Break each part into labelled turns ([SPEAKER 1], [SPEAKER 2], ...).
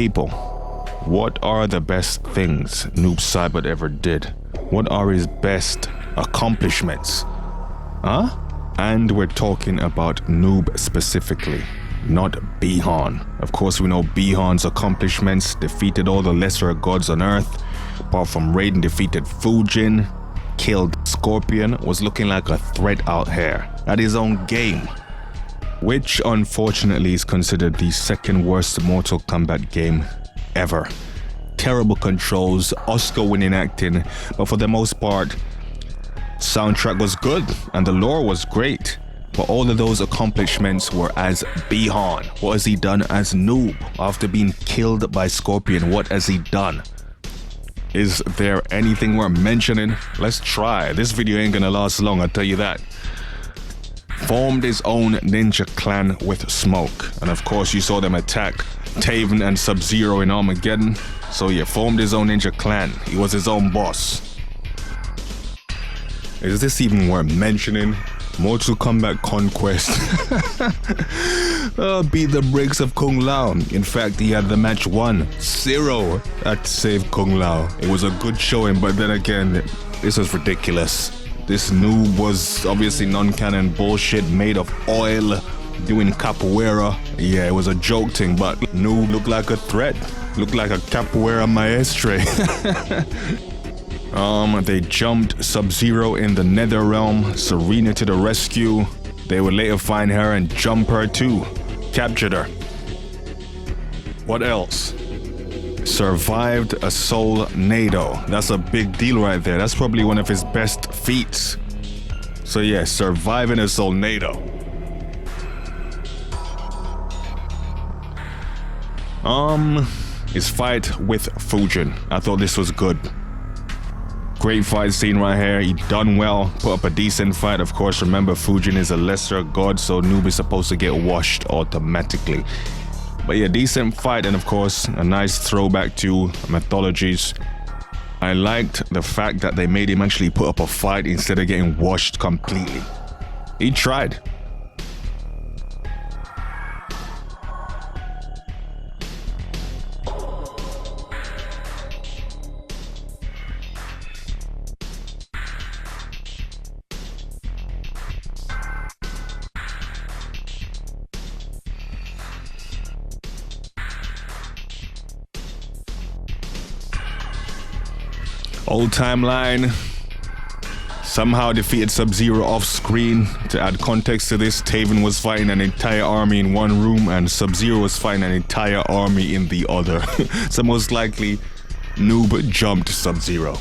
[SPEAKER 1] People, what are the best things Noob Saibot ever did? What are his best accomplishments? Huh? And we're talking about Noob specifically, not Bihan. Of course, we know Bihan's accomplishments: defeated all the lesser gods on Earth, apart from Raiden, defeated Fujin, killed Scorpion, was looking like a threat out here at his own game, which unfortunately is considered the second worst Mortal Kombat game ever. Terrible controls, Oscar-winning acting, but for the most part, soundtrack was good and the lore was great. But all of those accomplishments were as Bihan. What has he done as Noob? After being killed by Scorpion, what has he done? Is there anything worth mentioning? Let's try. This video ain't gonna last long, I'll tell you that. Formed his own ninja clan with Smoke. And of course you saw them attack Taven and Sub-Zero in Armageddon. So yeah, formed his own ninja clan. He was his own boss. Is this even worth mentioning? Mortal Kombat Conquest. Beat the brakes of Kung Lao. In fact, he had the match won. 0 at save Kung Lao. It was a good showing, but then again, this was ridiculous. This Noob was obviously non-canon bullshit made of oil, doing capoeira. Yeah, it was a joke thing, but Noob looked like a threat. Looked like a capoeira maestre. They jumped Sub-Zero in the Nether Realm, Serena to the rescue. They would later find her and jump her too. Captured her. What else? Survived a Soul Nado. That's a big deal right there. That's probably one of his best feats. So yeah, surviving a Soul Nado. His fight with Fujin. I thought this was good. Great fight scene right here. He done well, put up a decent fight. Of course, remember Fujin is a lesser god, so Noob is supposed to get washed automatically. But yeah, decent fight, and of course, a nice throwback to mythologies. I liked the fact that they made him actually put up a fight instead of getting washed completely. He tried. Old timeline. Somehow defeated Sub-Zero off screen. To add context to this, Taven was fighting an entire army in one room and Sub-Zero was fighting an entire army in the other. So most likely, Noob jumped Sub-Zero.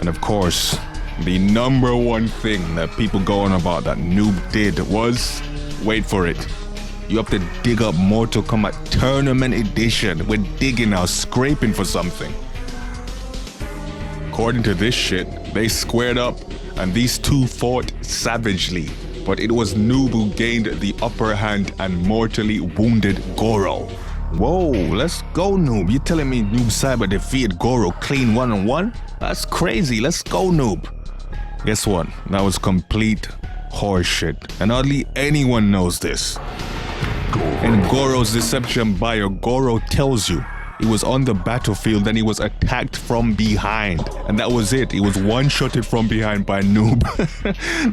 [SPEAKER 1] And of course, the number one thing that people go on about that Noob did was, wait for it, you have to dig up Mortal Kombat Tournament Edition. We're digging now, scraping for something. According to this shit, they squared up and these two fought savagely. But it was Noob who gained the upper hand and mortally wounded Goro. Whoa, let's go Noob. You telling me Noob Saibot defeated Goro clean one-on-one? That's crazy, let's go Noob. Guess what? That was complete horseshit. And hardly anyone knows this. In Goro's Deception bio, Goro tells you he was on the battlefield and he was attacked from behind. And that was it. He was one-shotted from behind by Noob.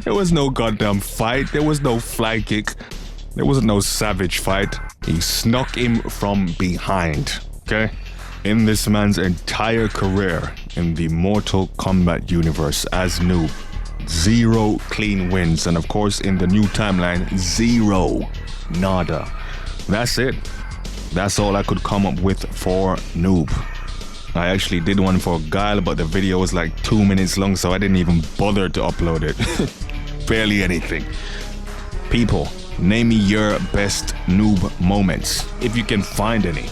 [SPEAKER 1] There was no goddamn fight. There was no fly kick. There was no savage fight. He snuck him from behind. Okay? In this man's entire career in the Mortal Kombat universe as Noob, 0 clean wins. And of course, in the new timeline, 0. Nada. That's it. That's all I could come up with for Noob. I actually did one for Guile, but the video was like 2 minutes long, so I didn't even bother to upload it. Barely anything. People, name me your best Noob moments, if you can find any.